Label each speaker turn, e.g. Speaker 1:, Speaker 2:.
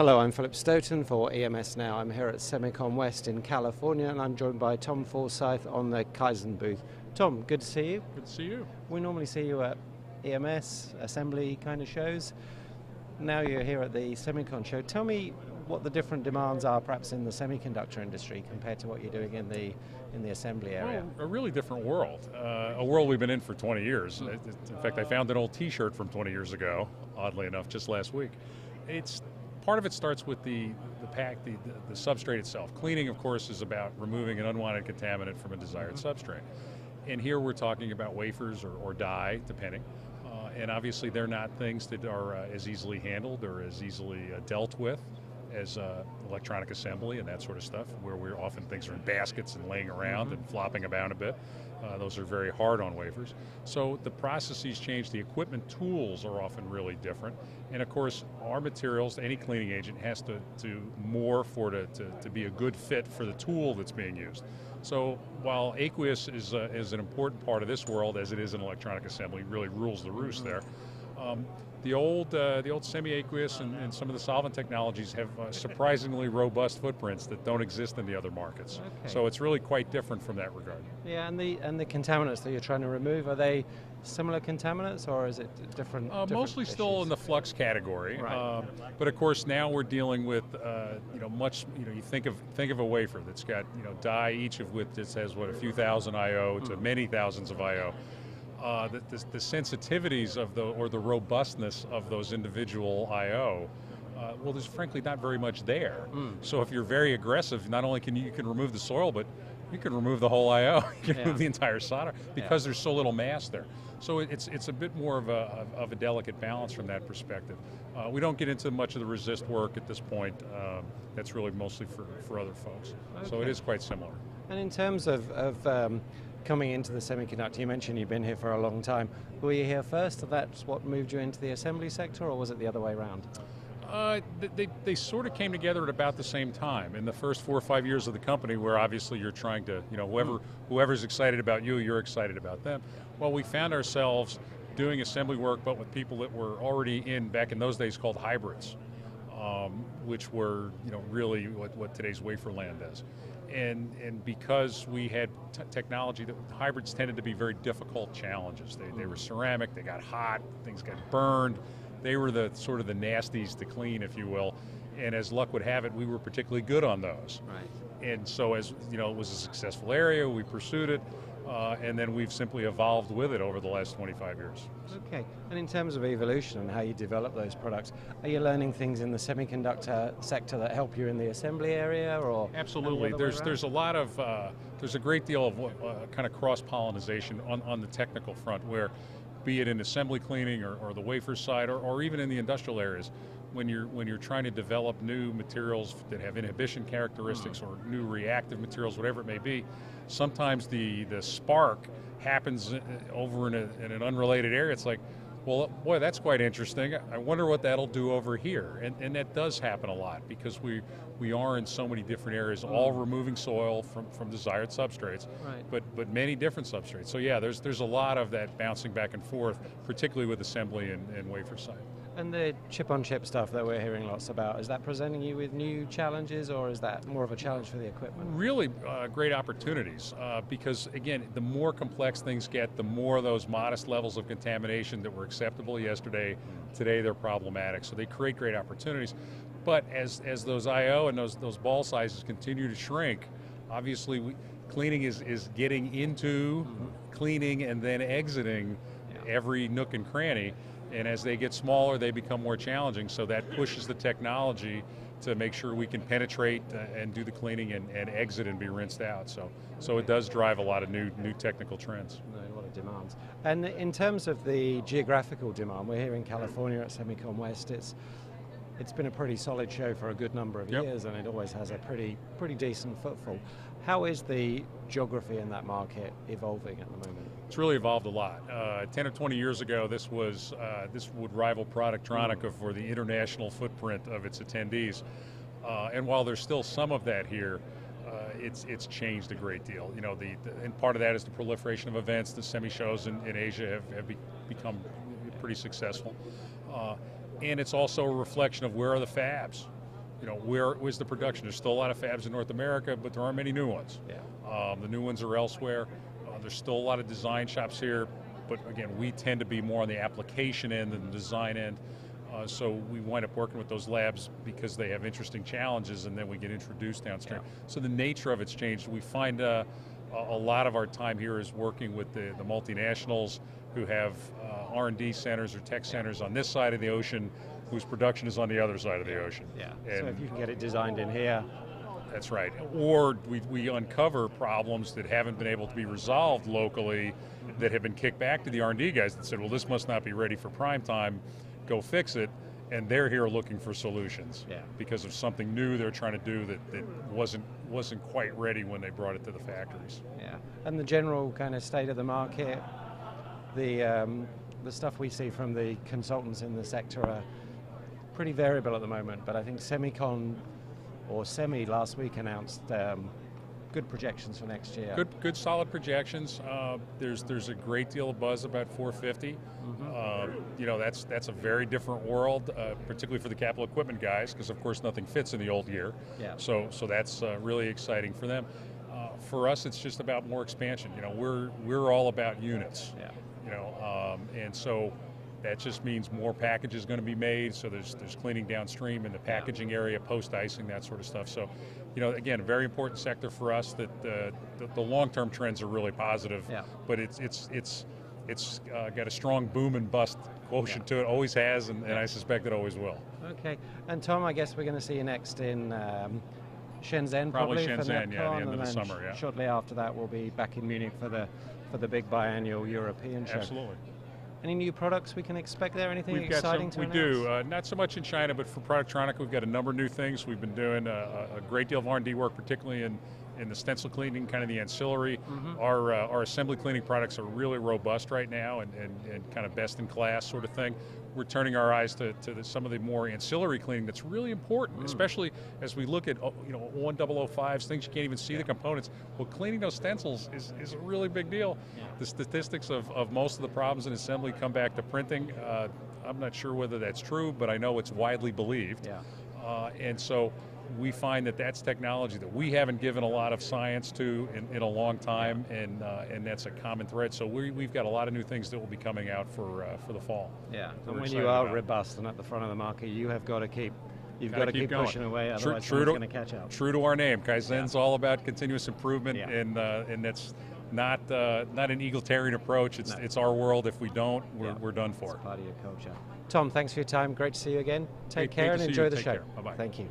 Speaker 1: Hello, I'm Philip Stoten for EMSNow. I'm here at Semicon West in California, and I'm joined by Tom Forsythe on the Kyzen booth. Tom, good to see you.
Speaker 2: Good to see you.
Speaker 1: We normally see you at EMS, assembly kind of shows. Now you're here at the Semicon show. Tell me what the different demands are perhaps in the semiconductor industry compared to what you're doing in the assembly area.
Speaker 2: Well, a really different world. A world we've been in for 20 years. In fact, I found an old t-shirt from 20 years ago, oddly enough, just last week. Part of it starts with the substrate itself. Cleaning, of course, is about removing an unwanted contaminant from a desired substrate. And here we're talking about wafers or die, depending. And obviously they're not things that are as easily handled or as easily dealt with as electronic assembly and that sort of stuff, where often things are in baskets and laying around and flopping about a bit. Those are very hard on wafers. So the processes change, the equipment tools are often really different. And of course, our materials, any cleaning agent has to morph or to be a good fit for the tool that's being used. So while aqueous is an important part of this world, as it is in electronic assembly, really rules the roost there. The old semi-aqueous and some of the solvent technologies have surprisingly robust footprints that don't exist in the other markets. Okay. So it's really quite different from that regard.
Speaker 1: Yeah, and the contaminants that you're trying to remove, are they similar contaminants or is it different?
Speaker 2: Mostly
Speaker 1: issues?
Speaker 2: Still in the flux category.
Speaker 1: Right.
Speaker 2: But of course now we're dealing with you think of a wafer that's got die each of which has a few thousand I/O to many thousands of I/O. The sensitivities of the robustness of those individual I/O, well, there's frankly not very much there. So if you're very aggressive, not only can you remove the soil, but you can remove the whole I/O. You can remove the entire solder because there's so little mass there. So it's a bit more of a delicate balance from that perspective. We don't get into much of the resist work at this point. That's really mostly for other folks. Okay. So it is quite similar.
Speaker 1: And in terms of coming into the semiconductor, you mentioned you've been here for a long time. Were you here first? That's what moved you into the assembly sector, or was it the other way around?
Speaker 2: They sort of came together at about the same time. In the first 4 or 5 years of the company, where obviously you're trying to, whoever's excited about you, you're excited about them. Well, we found ourselves doing assembly work, but with people that were already back in those days called hybrids, which were really what today's wafer land is. And because we had technology, that hybrids tended to be very difficult challenges. They were ceramic, they got hot, things got burned. They were the sort of the nasties to clean, if you will. And as luck would have it, we were particularly good on those. Right. And so as it was a successful area, we pursued it, and then we've simply evolved with it over the last 25 years. Okay,
Speaker 1: and in terms of evolution and how you develop those products, are you learning things in the semiconductor sector that help you in the assembly area, or?
Speaker 2: Absolutely, there's a great deal of kind of cross-pollinization on the technical front, where be it in assembly cleaning or the wafer side or even in the industrial areas, when you're trying to develop new materials that have inhibition characteristics or new reactive materials, whatever it may be, sometimes the spark happens over in an unrelated area. It's like, well, boy, that's quite interesting. I wonder what that'll do over here. And that does happen a lot because we are in so many different areas, all removing soil from desired substrates, right. but many different substrates. So yeah, there's a lot of that bouncing back and forth, particularly with assembly and wafer side.
Speaker 1: And the chip-on-chip stuff that we're hearing lots about, is that presenting you with new challenges, or is that more of a challenge for the equipment?
Speaker 2: Really great opportunities, because again, the more complex things get, the more those modest levels of contamination that were acceptable yesterday, today they're problematic. So they create great opportunities. But as those I/O and those ball sizes continue to shrink, obviously cleaning is getting into cleaning and then exiting every nook and cranny. And as they get smaller, they become more challenging, so that pushes the technology to make sure we can penetrate and do the cleaning and exit and be rinsed out. So it does drive a lot of new technical trends.
Speaker 1: A lot of demands. And in terms of the geographical demand, we're here in California at Semicon West. It's been a pretty solid show for a good number of years, and it always has a pretty decent footfall. How is the geography in that market evolving at the moment?
Speaker 2: It's really evolved a lot. 10 or 20 years ago, this would rival Productronica for the international footprint of its attendees. And while there's still some of that here, it's changed a great deal. And part of that is the proliferation of events. The semi-shows in Asia have become pretty successful. And it's also a reflection of where are the fabs. where's the production? There's still a lot of fabs in North America, but there aren't many new ones.
Speaker 1: Yeah.
Speaker 2: The new ones are elsewhere. There's still a lot of design shops here, but again, we tend to be more on the application end than the design end. So we wind up working with those labs because they have interesting challenges, and then we get introduced downstream.
Speaker 1: Yeah.
Speaker 2: So the nature of it's changed. We find a lot of our time here is working with the multinationals who have R&D centers or tech centers on this side of the ocean, whose production is on the other side of the ocean.
Speaker 1: Yeah.
Speaker 2: And
Speaker 1: so if you can get it designed in here.
Speaker 2: That's right. Or we uncover problems that haven't been able to be resolved locally that have been kicked back to the R&D guys that said, well, this must not be ready for prime time, go fix it. And they're here looking for solutions because of something new they're trying to do that wasn't quite ready when they brought it to the factories.
Speaker 1: Yeah, and the general kind of state of the market, the stuff we see from the consultants in the sector are pretty variable at the moment, but I think Semicon or Semi last week announced good projections for next year.
Speaker 2: Good solid projections. There's a great deal of buzz about 450. That's a very different world, particularly for the capital equipment guys, because of course nothing fits in the old year.
Speaker 1: Yeah.
Speaker 2: So that's really exciting for them. For us, it's just about more expansion. We're all about units.
Speaker 1: Yeah.
Speaker 2: And so that just means more package is going to be made. So there's cleaning downstream in the packaging area, post icing, that sort of stuff. So, again, a very important sector for us. That the long-term trends are really positive.
Speaker 1: Yeah.
Speaker 2: But it's got a strong boom and bust quotient to it. Always has, and I suspect it always will.
Speaker 1: Okay. And Tom, I guess we're going to see you next in Shenzhen,
Speaker 2: Probably
Speaker 1: for
Speaker 2: Shenzhen,
Speaker 1: NetCon,
Speaker 2: the end of the summer. Yeah.
Speaker 1: Shortly after that, we'll be back in Munich for the big biannual European show.
Speaker 2: Absolutely.
Speaker 1: Any new products we can expect there? Anything
Speaker 2: We've got
Speaker 1: exciting
Speaker 2: some,
Speaker 1: to
Speaker 2: we
Speaker 1: announce?
Speaker 2: do, not so much in China, but for Productronica, we've got a number of new things. We've been doing a great deal of R&D work, particularly in the stencil cleaning, kind of the ancillary. Our assembly cleaning products are really robust right now and kind of best in class sort of thing. We're turning our eyes to some of the more ancillary cleaning that's really important, especially as we look at 1005s, things you can't even see the components. Well, cleaning those stencils is a really big deal.
Speaker 1: Yeah.
Speaker 2: The statistics of most of the problems in assembly come back to printing. I'm not sure whether that's true, but I know it's widely believed.
Speaker 1: Yeah.
Speaker 2: And so we find that that's technology that we haven't given a lot of science to in a long time, and that's a common thread. So we've got a lot of new things that will be coming out for the fall.
Speaker 1: Yeah,
Speaker 2: We're
Speaker 1: and when
Speaker 2: excited
Speaker 1: you are
Speaker 2: about.
Speaker 1: robust and at the front of the market, you have got to keep, you've
Speaker 2: Gotta
Speaker 1: got to keep
Speaker 2: going.
Speaker 1: pushing away, otherwise
Speaker 2: True
Speaker 1: someone's going to catch up.
Speaker 2: True to our name, Kyzen's all about continuous improvement,
Speaker 1: Yeah.
Speaker 2: and that's not an egalitarian approach. It's our world. If we don't, we're done for.
Speaker 1: It's part of your culture. Tom, thanks for your time. Great to see you again. Take
Speaker 2: Great
Speaker 1: care
Speaker 2: to
Speaker 1: and
Speaker 2: see you.
Speaker 1: enjoy the
Speaker 2: Take
Speaker 1: show.
Speaker 2: care. Bye-bye.
Speaker 1: Thank you.